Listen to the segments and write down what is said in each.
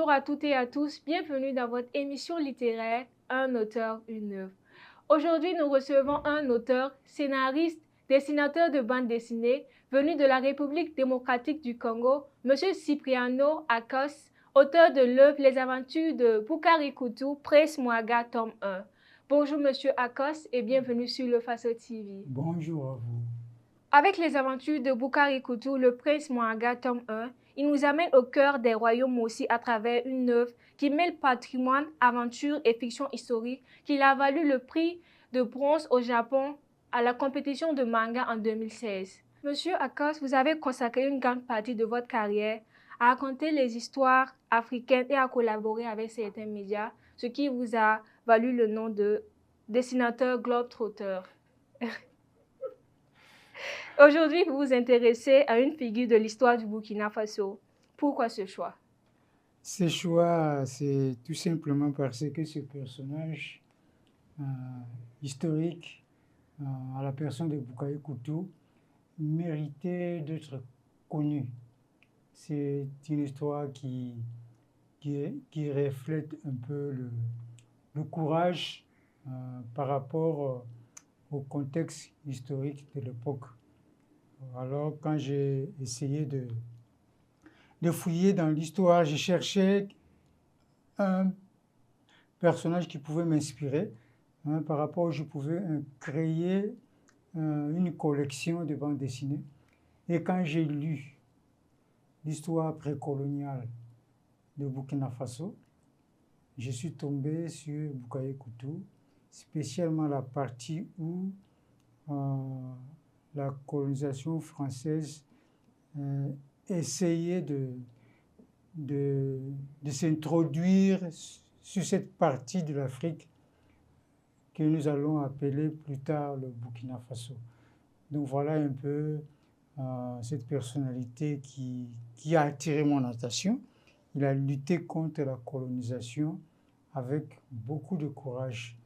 Bonjour à toutes et à tous, bienvenue dans votre émission littéraire Un auteur, une œuvre. Aujourd'hui, nous recevons un auteur, scénariste, dessinateur de bande dessinée, venu de la République démocratique du Congo, M. Cipriano Akos, auteur de l'œuvre Les aventures de Boukari Koutou, Prince Mouaga, tome 1. Bonjour M. Akos et bienvenue sur le Faso TV. Bonjour à vous. Avec les aventures de Boukari Koutou, le prince Mouaga, tome 1, il nous amène au cœur des royaumes aussi à travers une œuvre qui mêle patrimoine, aventure et fiction historique, qui a valu le prix de bronze au Japon à la compétition de manga en 2016. Monsieur Akos, vous avez consacré une grande partie de votre carrière à raconter les histoires africaines et à collaborer avec certains médias, ce qui vous a valu le nom de dessinateur globe-trotteur. Aujourd'hui, vous vous intéressez à une figure de l'histoire du Burkina Faso. Pourquoi ce choix? Ce choix, c'est tout simplement parce que ce personnage euh, historique, à la personne de Boukari Koutou, méritait d'être connu. C'est une histoire qui reflète un peu le courage par rapport au contexte historique de l'époque. Alors, quand j'ai essayé de fouiller dans l'histoire, j'ai cherché un personnage qui pouvait m'inspirer, par rapport où je pouvais créer une collection de bandes dessinées. Et quand j'ai lu l'histoire précoloniale de Burkina Faso, je suis tombé sur Boukari Koutou, spécialement la partie où la colonisation française essayait de s'introduire sur cette partie de l'Afrique que nous allons appeler plus tard le Burkina Faso. Donc voilà un peu cette personnalité qui a attiré mon attention. Il a lutté contre la colonisation avec beaucoup de courage.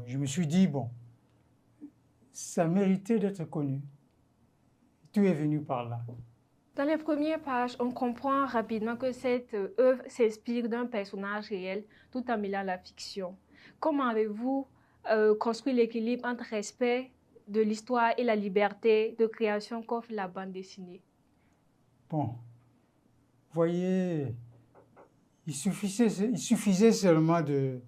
Je me suis dit, bon, ça méritait d'être connu. Tout est venu par là. Dans les premières pages, on comprend rapidement que cette œuvre s'inspire d'un personnage réel tout en mêlant la fiction. Comment avez-vous construit l'équilibre entre respect de l'histoire et la liberté de création qu'offre la bande dessinée? Bon, voyez, il suffisait seulement de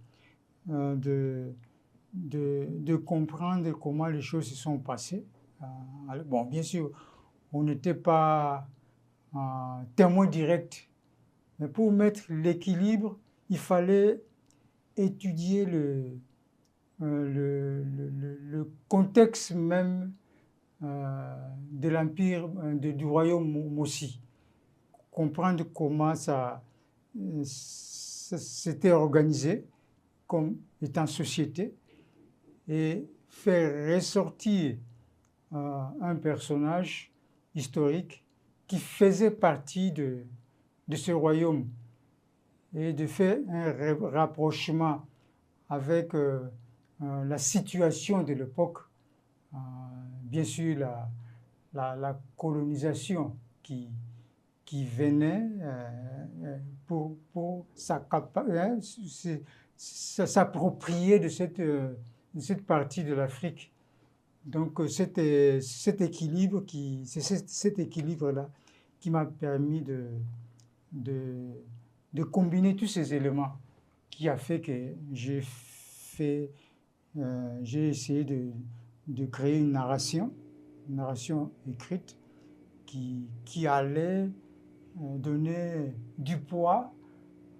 comprendre comment les choses se sont passées. Bon, bien sûr, on n'était pas témoin direct, mais pour mettre l'équilibre, il fallait étudier le contexte même de l'empire, du royaume Mossi, comprendre comment ça s'était organisé comme étant société et faire ressortir un personnage historique qui faisait partie de ce royaume et de faire un rapprochement avec la situation de l'époque, bien sûr la colonisation qui venait pour s'approprier de cette partie de l'Afrique. Donc c'est cet équilibre-là qui m'a permis de combiner tous ces éléments qui a fait que j'ai essayé de créer une narration écrite qui allait donner du poids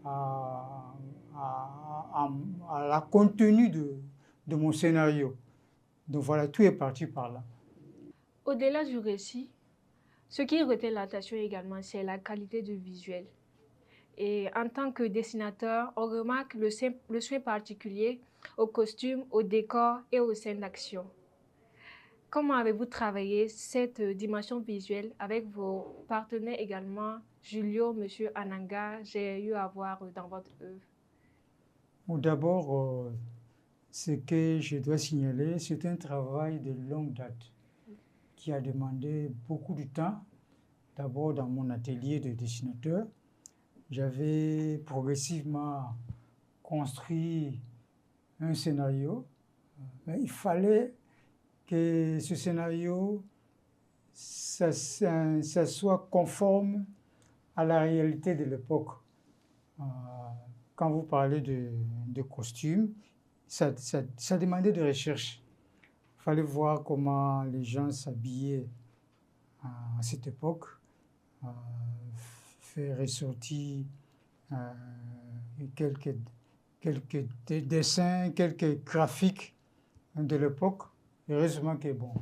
à la contenu de mon scénario. Donc voilà, tout est parti par là. Au-delà du récit, ce qui retient l'attention également, c'est la qualité du visuel. Et en tant que dessinateur, on remarque le soin particulier aux costumes, aux décors et aux scènes d'action. Comment avez-vous travaillé cette dimension visuelle avec vos partenaires également, Julio, M. Ananga, j'ai eu à voir dans votre œuvre? Bon, d'abord, ce que je dois signaler, c'est un travail de longue date qui a demandé beaucoup de temps, d'abord dans mon atelier de dessinateur, j'avais progressivement construit un scénario. Mais il fallait que ce scénario, ça soit conforme à la réalité de l'époque. Quand vous parlez de costumes, ça demandait de recherche. Il fallait voir comment les gens s'habillaient à cette époque, faire ressortir quelques dessins, quelques graphiques de l'époque. Heureusement que, bon,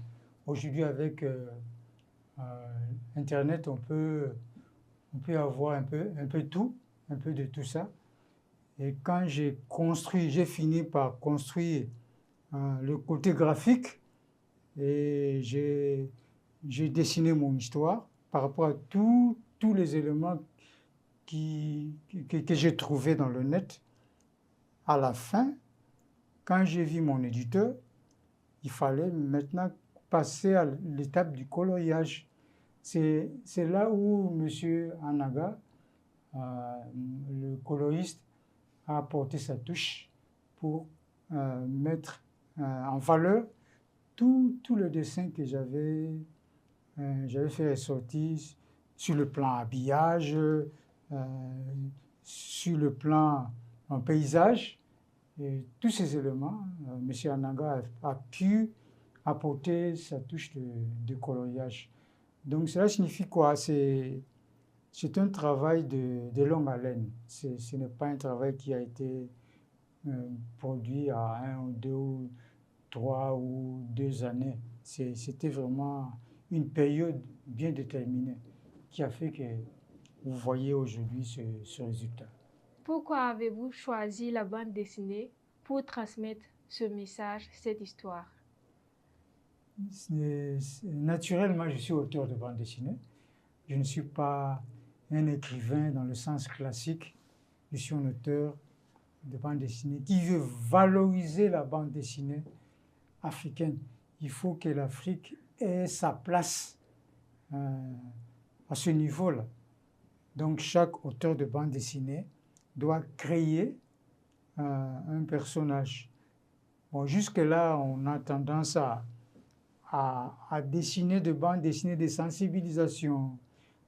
aujourd'hui avec Internet, on peut avoir un peu tout, un peu de tout ça. Et quand j'ai fini par construire le côté graphique, et j'ai dessiné mon histoire par rapport à tous les éléments que j'ai trouvés dans le net. À la fin, quand j'ai vu mon éditeur, il fallait maintenant passer à l'étape du coloriage. C'est là où M. Anaga, le coloriste, a apporté sa touche pour mettre en valeur tout le dessin que j'avais fait ressortir sur le plan habillage, sur le plan en paysage. Et tous ces éléments, M. Anaga a pu apporter sa touche de coloriage. Donc cela signifie quoi? C'est un travail de longue haleine. Ce n'est pas un travail qui a été produit à 1 ou 2 ou 3 ou 2 années. C'était vraiment une période bien déterminée qui a fait que vous voyez aujourd'hui ce résultat. Pourquoi avez-vous choisi la bande dessinée pour transmettre ce message, cette histoire? Naturellement, je suis auteur de bande dessinée. Je ne suis pas un écrivain dans le sens classique. Je suis un auteur de bande dessinée qui veut valoriser la bande dessinée africaine. Il faut que l'Afrique ait sa place à ce niveau-là. Donc chaque auteur de bande dessinée doit créer un personnage. Bon, jusque-là, on a tendance à dessiner de bandes dessinées de sensibilisation,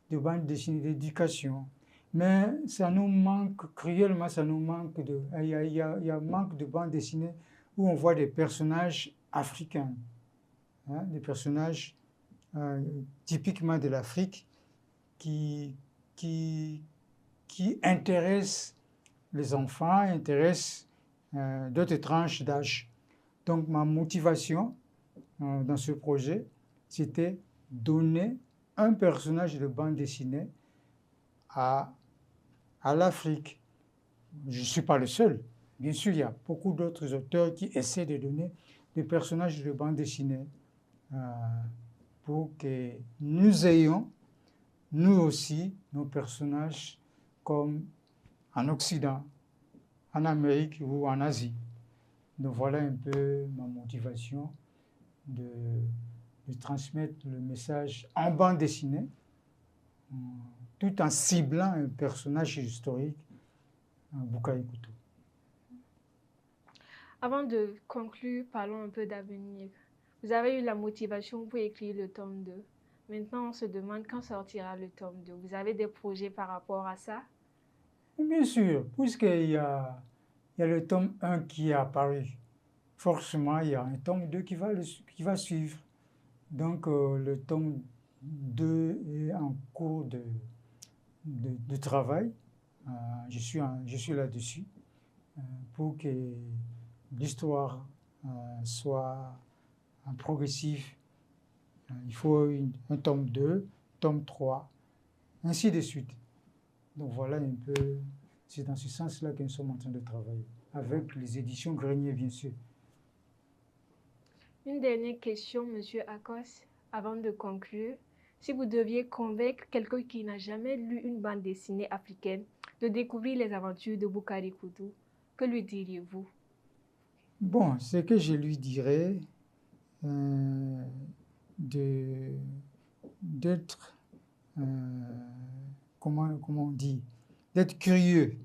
de bandes dessinées d'éducation. Mais ça nous manque cruellement, il y a manque de bandes dessinées où on voit des personnages africains, hein, des personnages typiquement de l'Afrique qui intéressent les enfants, intéressent d'autres tranches d'âge. Donc ma motivation dans ce projet, c'était donner un personnage de bande dessinée à l'Afrique. Je ne suis pas le seul. Bien sûr, il y a beaucoup d'autres auteurs qui essaient de donner des personnages de bande dessinée pour que nous ayons, nous aussi, nos personnages comme en Occident, en Amérique ou en Asie. Donc voilà un peu ma motivation de transmettre le message en bande dessinée, tout en ciblant un personnage historique, Boukaï Coutou. Avant de conclure, parlons un peu d'avenir. Vous avez eu la motivation pour écrire le tome 2. Maintenant, on se demande quand sortira le tome 2. Vous avez des projets par rapport à ça? Bien sûr, puisqu'il y a le tome 1 qui est apparu, forcément, il y a un tome 2 qui va suivre. Donc, le tome 2 est en cours de travail. Je suis là-dessus pour que l'histoire soit progressive. Il faut un tome 2, tome 3, ainsi de suite. Donc voilà un peu, c'est dans ce sens-là que nous sommes en train de travailler, avec les éditions Grenier, bien sûr. Une dernière question, Monsieur Akos, avant de conclure. Si vous deviez convaincre quelqu'un qui n'a jamais lu une bande dessinée africaine de découvrir les aventures de Boukaï Coutou, que lui diriez-vous? Bon, ce que je lui dirais, d'être, comment on dit, d'être curieux,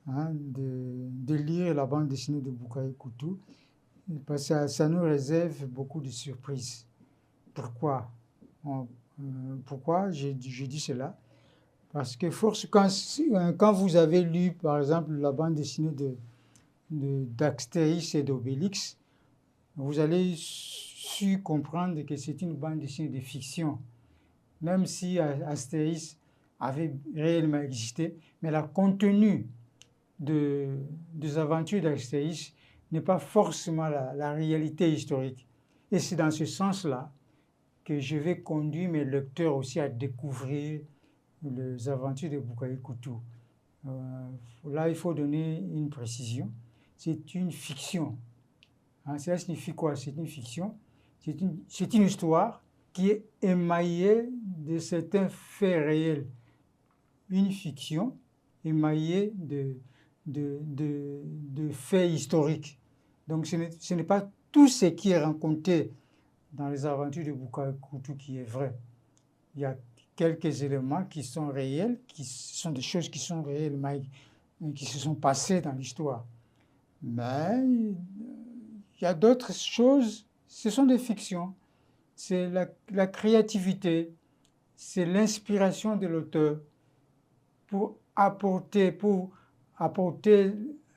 hein, de lire la bande dessinée de Boukaï Koutou, parce que ça nous réserve beaucoup de surprises. Pourquoi? Pourquoi je dis cela? Parce que quand vous avez lu, par exemple, la bande dessinée d'Astérix et d'Obélix, vous allez su comprendre que c'est une bande dessinée de fiction. Même si Astérix avait réellement existé, mais le contenu des aventures d'Astérix n'est pas forcément la réalité historique. Et c'est dans ce sens-là que je vais conduire mes lecteurs aussi à découvrir les aventures de Boukaï Koutou. Là, il faut donner une précision. C'est une fiction. Hein, cela signifie quoi? C'est une fiction. C'est une histoire qui est émaillée de certains faits réels. Une fiction émaillée de faits historiques. Donc ce n'est pas tout ce qui est raconté dans les aventures de Boukaï Koutou qui est vrai. Il y a quelques éléments qui sont réels, qui sont des choses qui sont réelles, mais qui se sont passées dans l'histoire. Mais il y a d'autres choses, ce sont des fictions. C'est la créativité, c'est l'inspiration de l'auteur pour apporter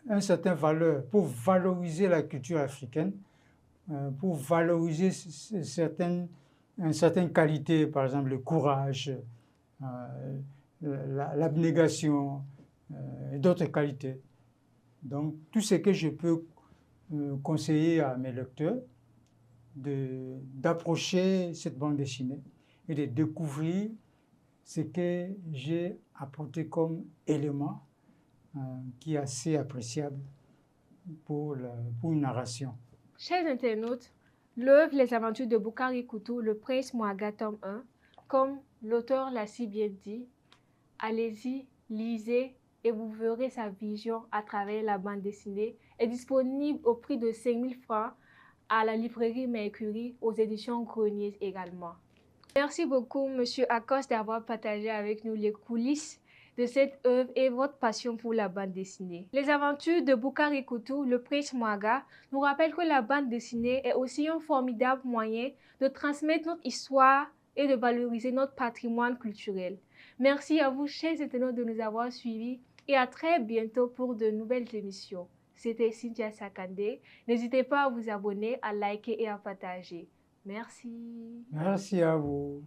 une certaine valeur, pour valoriser la culture africaine, pour valoriser une certaine qualité, par exemple le courage, l'abnégation, et d'autres qualités. Donc tout ce que je peux conseiller à mes lecteurs, d'approcher cette bande dessinée et de découvrir ce que j'ai apporté comme élément qui est assez appréciable pour une narration. Chers internautes, l'œuvre Les aventures de Boukaï Koutou, Le Prince Mouaga, tome 1, comme l'auteur l'a si bien dit, allez-y, lisez et vous verrez sa vision à travers la bande dessinée, est disponible au prix de 5 000 francs à la librairie Mercury, aux éditions Grenier également. Merci beaucoup, Monsieur Akos, d'avoir partagé avec nous les coulisses de cette œuvre et votre passion pour la bande dessinée. Les aventures de Boukaï Koutou, Le Prince Mouaga, nous rappellent que la bande dessinée est aussi un formidable moyen de transmettre notre histoire et de valoriser notre patrimoine culturel. Merci à vous, chers internautes, de nous avoir suivis et à très bientôt pour de nouvelles émissions. C'était Cynthia Sakandé. N'hésitez pas à vous abonner, à liker et à partager. Merci. Merci à vous.